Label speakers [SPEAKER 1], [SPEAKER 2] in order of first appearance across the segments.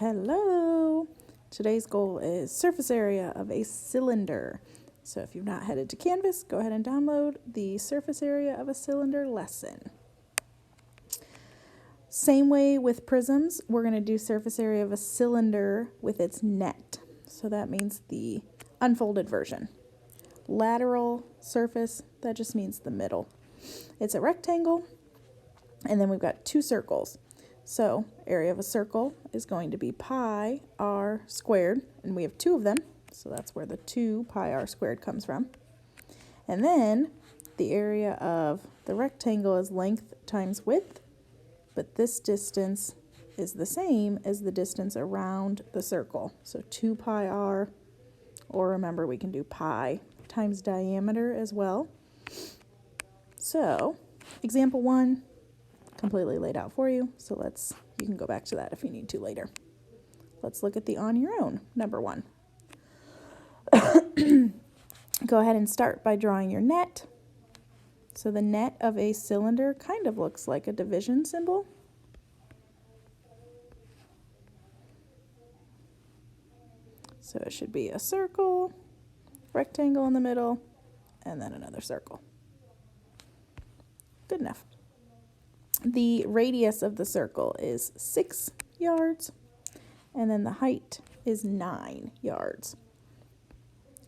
[SPEAKER 1] Hello! Today's goal is surface area of a cylinder. So if you've not headed to Canvas, go ahead and download the surface area of a cylinder lesson. Same way with prisms, we're going to do surface area of a cylinder with its net. So that means the unfolded version. Lateral surface, that just means the middle. It's a rectangle, and then we've got two circles. So area of a circle is going to be pi r squared, and we have two of them, so that's where the 2 pi r squared comes from. And then the area of the rectangle is length times width, but this distance is the same as the distance around the circle. So 2 pi r, or remember we can do pi times diameter as well. So example 1, completely laid out for you, so you can go back to that if you need to later. Let's look at the on your own, number 1. Go ahead and start by drawing your net. So the net of a cylinder kind of looks like a division symbol. So it should be a circle, rectangle in the middle, and then another circle. Good enough. The radius of the circle is 6 yards, and then the height is 9 yards.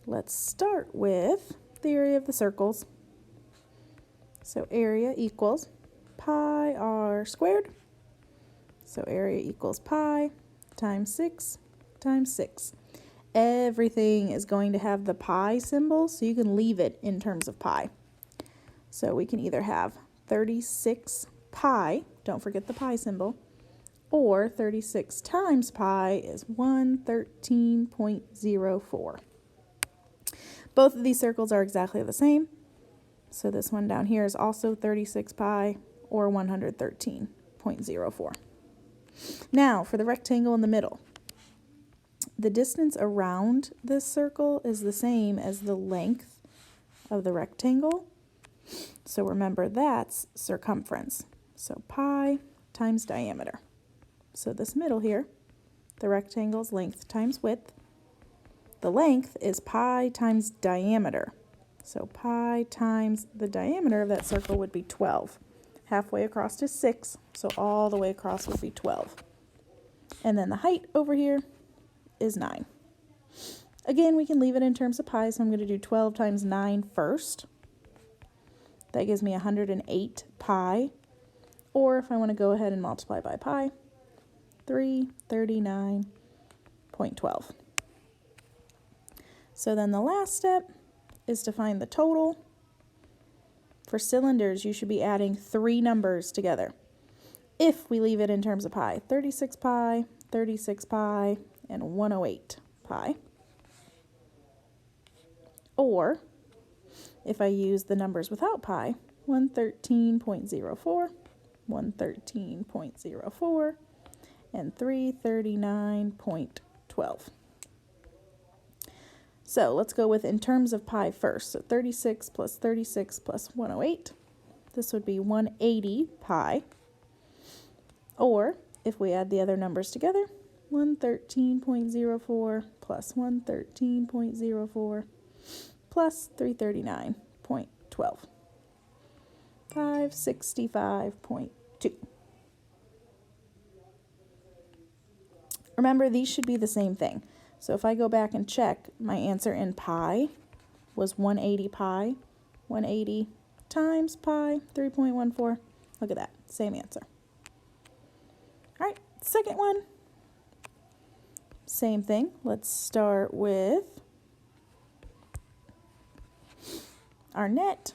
[SPEAKER 1] Let's start with the area of the circles. So area equals pi r squared. So area equals pi times 6 times 6. Everything is going to have the pi symbol, so you can leave it in terms of pi. So we can either have 36 pi, don't forget the pi symbol, or 36 times pi is 113.04. Both of these circles are exactly the same. So this one down here is also 36 pi or 113.04. Now for the rectangle in the middle. The distance around this circle is the same as the length of the rectangle. So remember that's circumference. So pi times diameter. So this middle here, the rectangle's length times width. The length is pi times diameter. So pi times the diameter of that circle would be 12. Halfway across is 6, so all the way across would be 12. And then the height over here is 9. Again, we can leave it in terms of pi, so I'm going to do 12 times 9 first. That gives me 108 pi. Or if I want to go ahead and multiply by pi, 339.12. So then the last step is to find the total. For cylinders, you should be adding 3 numbers together. If we leave it in terms of pi, 36 pi, 36 pi, and 108 pi. Or if I use the numbers without pi, 113.04, 113.04, and 339.12. So let's go with in terms of pi first. So 36 plus 36 plus 108. This would be 180 pi. Or if we add the other numbers together, 113.04 plus 113.04 plus 339.12. 565.2. Remember, these should be the same thing. So if I go back and check, my answer in pi was 180 pi. 180 times pi, 3.14. Look at that, same answer. All right, second one. Same thing. Let's start with our net.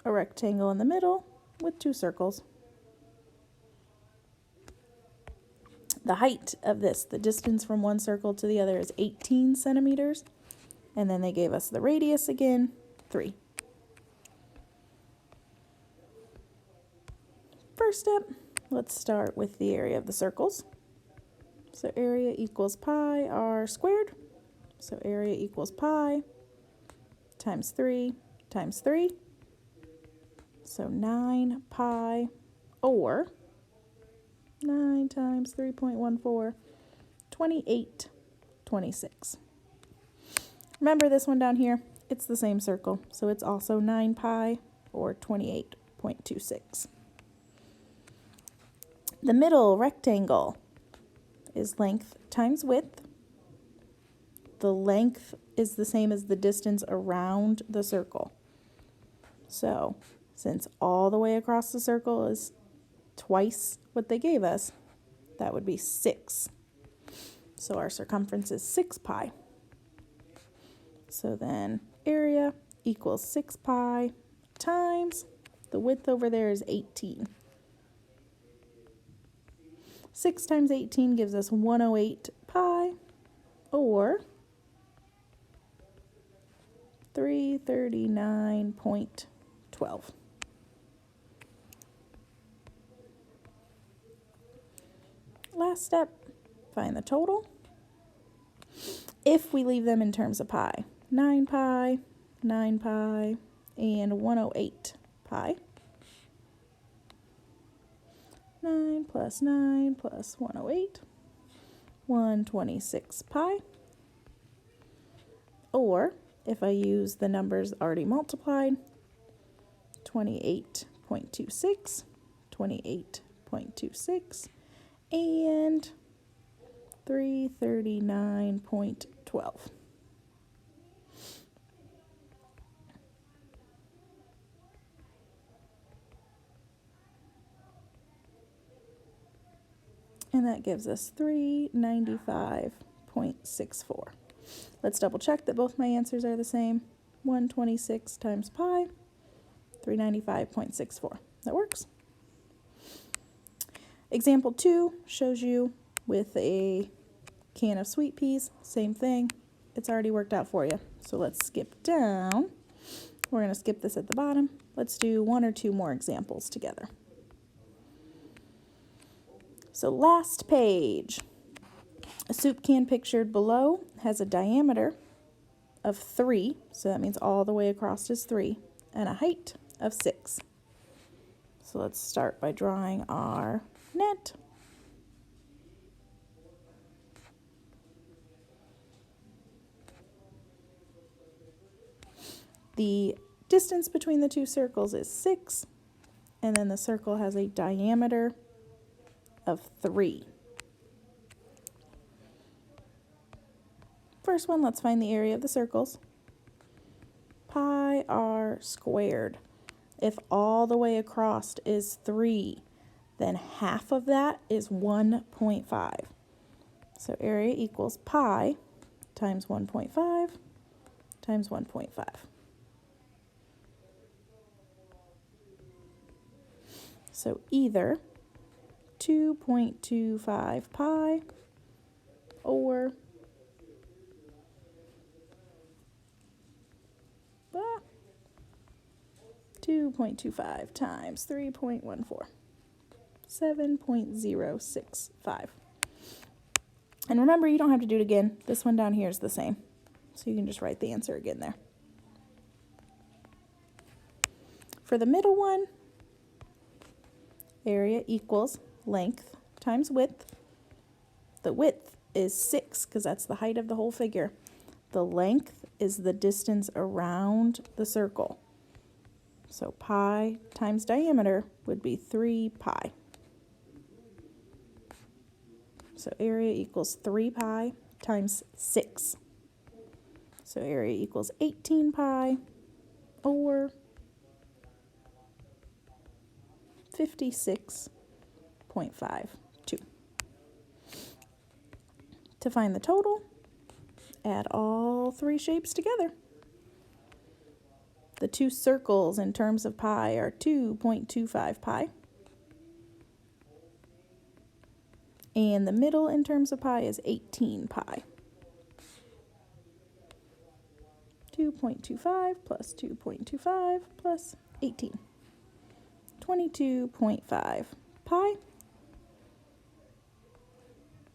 [SPEAKER 1] A rectangle in the middle with 2 circles. The height of this, the distance from one circle to the other, is 18 centimeters. And then they gave us the radius again, 3. First step, let's start with the area of the circles. So area equals pi r squared. So area equals pi times 3 times 3. So 9 pi, or 9 times 3.14, 28.26. Remember this one down here? It's the same circle, so it's also 9 pi or 28.26. The middle rectangle is length times width. The length is the same as the distance around the circle. So, since all the way across the circle is twice what they gave us, that would be 6. So our circumference is 6 pi. So then area equals 6 pi times the width over there is 18. 6 times 18 gives us 108 pi, or 339.12. Last step, find the total. If we leave them in terms of pi, 9 pi, 9 pi, and 108 pi. 9 plus 9 plus 108, 126 pi. Or, if I use the numbers already multiplied, 28.26, 28.26, and 339.12. And that gives us 395.64. Let's double check that both my answers are the same. 126 times pi, 395.64. That works. Example 2 shows you with a can of sweet peas. Same thing. It's already worked out for you. So let's skip down. We're going to skip this at the bottom. Let's do 1 or 2 more examples together. So last page. A soup can pictured below has a diameter of 3, so that means all the way across is 3, and a height of 6. So let's start by drawing our net. The distance between the two circles is 6, and then the circle has a diameter of 3. First one, let's find the area of the circles. Pi r squared. If all the way across is 3, then half of that is 1.5. So area equals pi times 1.5 times 1.5. So either 2.25 pi or 2.25 times 3.14, 7.065. And remember, you don't have to do it again. This one down here is the same. So you can just write the answer again there. For the middle one, area equals length times width. The width is 6 because that's the height of the whole figure. The length is the distance around the circle. So pi times diameter would be 3 pi. So area equals 3 pi times 6. So area equals 18 pi or 56.52. To find the total, add all 3 shapes together. The 2 circles in terms of pi are 2.25 pi. And the middle in terms of pi is 18 pi. 2.25 plus 2.25 plus 18. 22.5 pi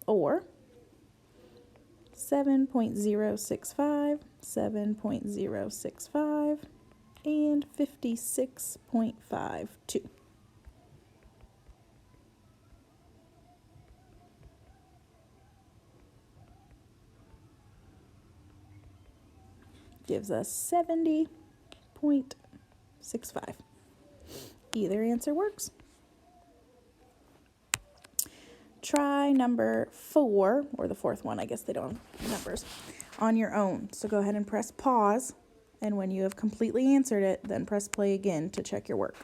[SPEAKER 1] or 7.065, 7.065, and 56.52. gives us 70.65. Either answer works. Try number 4, or the fourth one, I guess they don't have numbers, on your own. So go ahead and press pause, and when you have completely answered it, then press play again to check your work.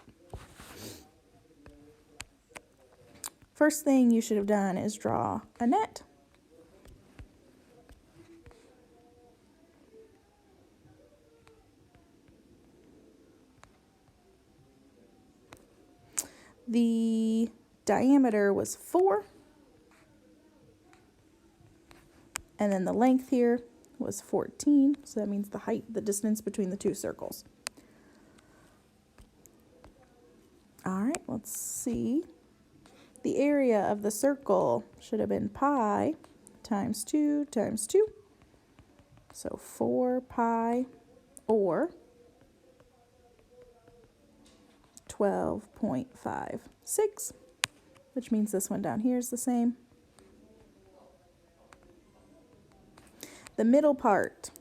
[SPEAKER 1] First thing you should have done is draw a net. The diameter was 4, and then the length here was 14, so that means the height, the distance between the two circles. All right, let's see. The area of the circle should have been pi times 2 times 2. So 4 pi, or 12.56, which means this one down here is the same. The middle part,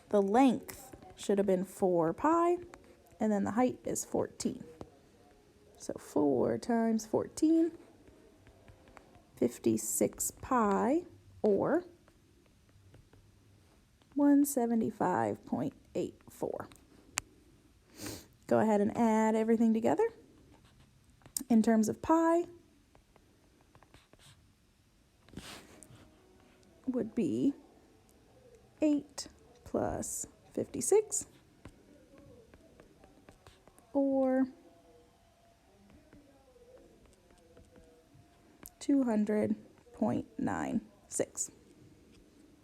[SPEAKER 1] the length should have been 4 pi, and then the height is 14. So 4 times 14, 56 pi, or 175.84. Go ahead and add everything together. In terms of pi, would be 8 plus 56, or 200.96.